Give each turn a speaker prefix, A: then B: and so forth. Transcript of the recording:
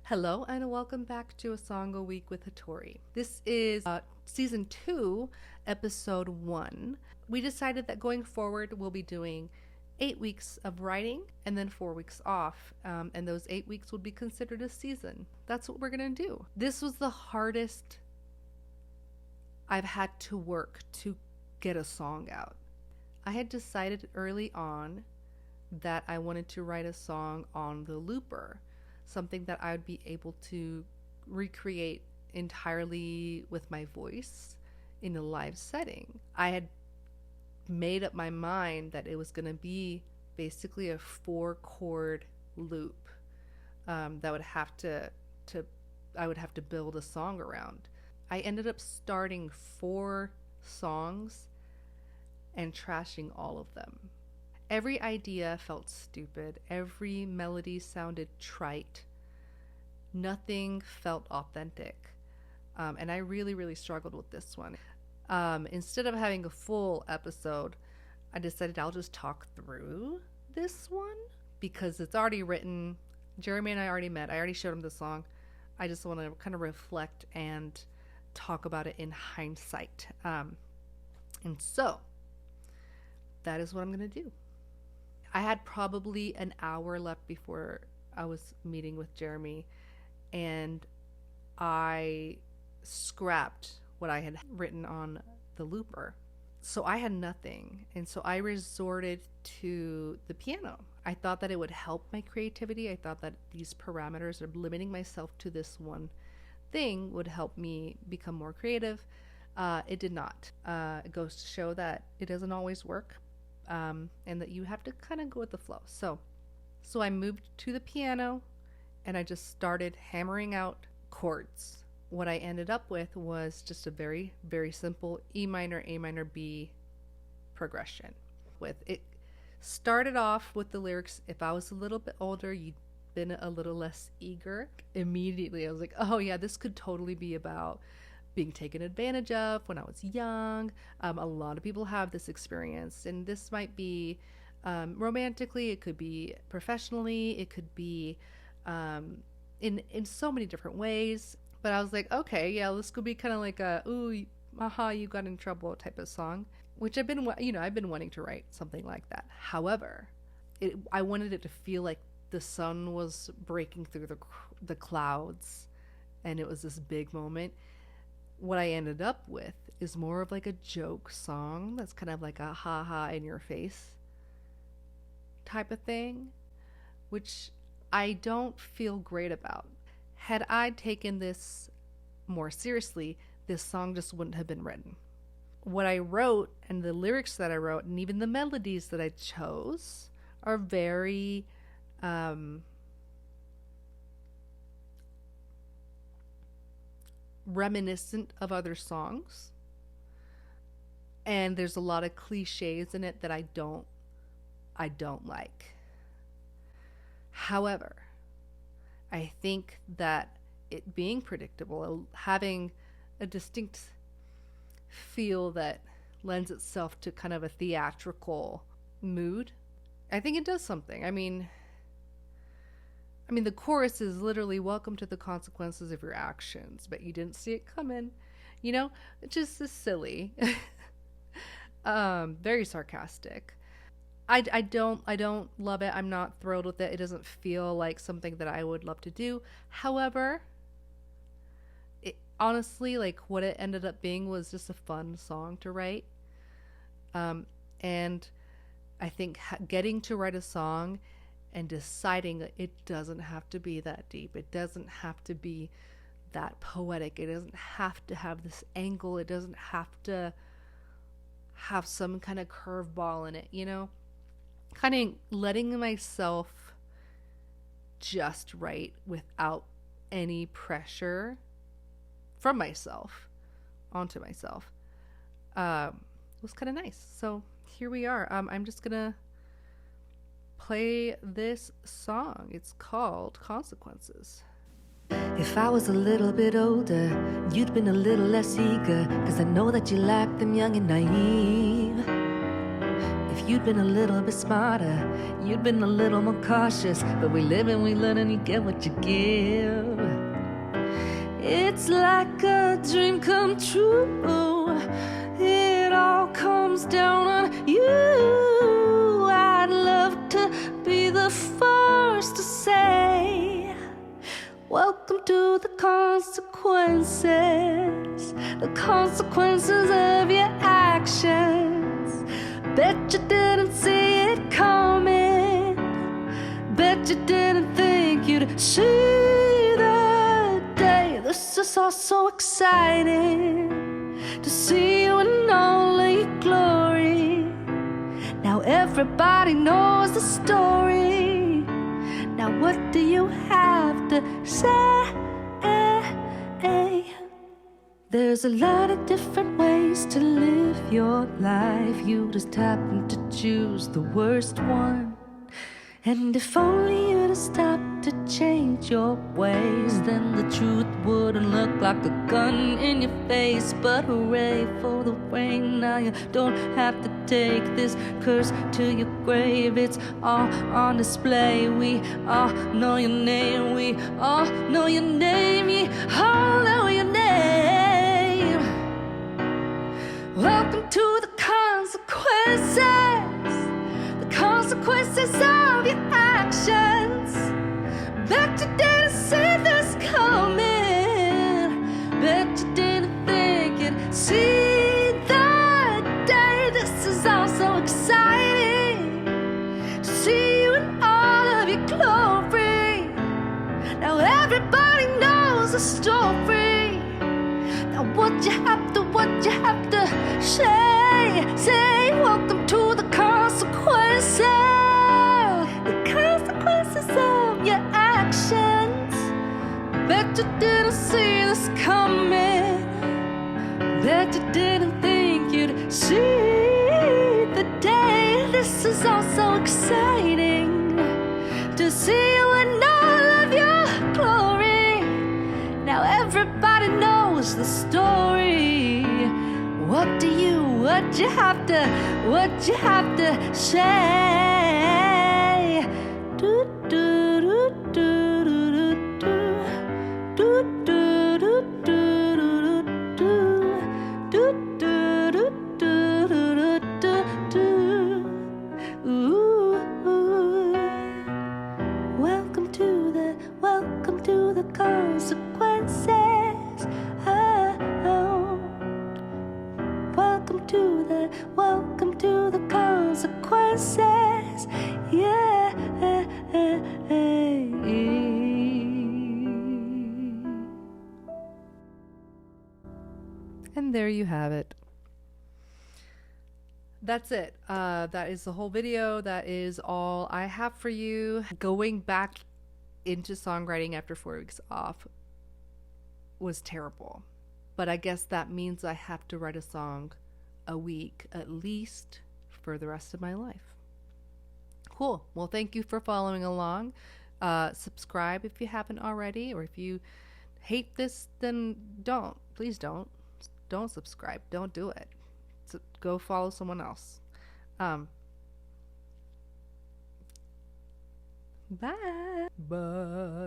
A: Hello and welcome back to A Song a Week with Hatori. This is season 2, episode 1. We decided that going forward we'll be doing 8 weeks of writing and then 4 weeks off. And those 8 weeks would be considered a season. That's what we're going to do. This was the hardest I've had to work to get a song out. I had decided early on that I wanted to write a song on the looper, something that I would be able to recreate entirely with my voice in a live setting. I had made up my mind that it was going to be basically a 4-chord loop that would have to I would have to build a song around. I ended up starting 4 songs and trashing all of them. Every idea felt stupid. Every melody sounded trite. Nothing felt authentic. And I really struggled with this one. Instead of having a full episode, I decided I'll just talk through this one because it's already written. Jeremy and I already met. I already showed him the song. I just want to kind of reflect and talk about it in hindsight. And so that is what I'm going to do. I had probably an hour left before I was meeting with Jeremy, and I scrapped what I had written on the looper. So I had nothing, and so I resorted to the piano. I thought that it would help my creativity. I thought that these parameters of limiting myself to this one thing would help me become more creative. It did not. It goes to show that it doesn't always work. And that you have to kind of go with the flow. So I moved to the piano and I just started hammering out chords. What I ended up with was just a very, very simple E minor, A minor, B progression. With it started off with the lyrics, if I was a little bit older, you'd been a little less eager. Immediately I was like, oh yeah, this could totally be about being taken advantage of when I was young. A lot of people have this experience, and this might be romantically, it could be professionally, it could be in so many different ways. But I was like, okay, yeah, this could be kind of like a ooh, aha, you got in trouble type of song, which I've been wanting to write something like that. However, I wanted it to feel like the sun was breaking through the clouds, and it was this big moment. What I ended up with is more of like a joke song that's kind of like a ha-ha in your face type of thing, which I don't feel great about. Had I taken this more seriously, this song just wouldn't have been written. What I wrote and the lyrics that I wrote and even the melodies that I chose are very reminiscent of other songs, and there's a lot of cliches in it that I don't like. However, I think that it being predictable, having a distinct feel that lends itself to kind of a theatrical mood, I think it does something. I mean the chorus is literally welcome to the consequences of your actions, but you didn't see it coming. It just is silly. Very sarcastic. I don't love it. I'm not thrilled with it. It doesn't feel like something that I would love to do. However, honestly, like what it ended up being was just a fun song to write. And I think getting to write a song and deciding that it doesn't have to be that deep. It doesn't have to be that poetic. It doesn't have to have this angle. It doesn't have to have some kind of curveball in it, Kind of letting myself just write without any pressure from myself onto myself was kind of nice. So here we are. I'm just going to play this song. It's called Consequences.
B: If I was a little bit older, you'd been a little less eager, 'cause I know that you like them young and naive. If you'd been a little bit smarter, you'd been a little more cautious, but we live and we learn and you get what you give. It's like a dream come true. It all comes down on you. I'd love to be the first to say, welcome to the consequences of your actions. Bet you didn't see it coming. Bet you didn't think you'd see the day. This is all so exciting to see you in all of your glory. Now everybody knows the story. Now what do you have to say? There's a lot of different ways to live your life. You just happen to choose the worst one. And if only you'd stop to change your ways, then the truth wouldn't look like a gun in your face. But hooray for the rain, now you don't have to take this curse to your grave. It's all on display. We all know your name. We all know your name. We all know your name. Welcome to the consequences of your actions. Bet you didn't see this coming. Bet you didn't think you'd see the day. This is all so exciting to see you in all of your glory. Now everybody knows the story. Now what you have to say, welcome to the consequences of your actions. Bet you didn't see this coming. Bet you didn't think you'd see the day. This is all so exciting to see you in all of your glory. Now everybody knows the story. What you have to say? Do do do do do do do do do do do do do do do. Ooh, welcome to the consequences. Welcome to the consequences. Yeah.
A: And there you have it. That's it. That is the whole video. That is all I have for you. Going back into songwriting after 4 weeks off was terrible. But I guess that means I have to write a song a week at least for the rest of my life. Cool. Well, thank you for following along. Subscribe if you haven't already, or if you hate this, then don't. Please don't subscribe. Don't do it. So go follow someone else. Bye.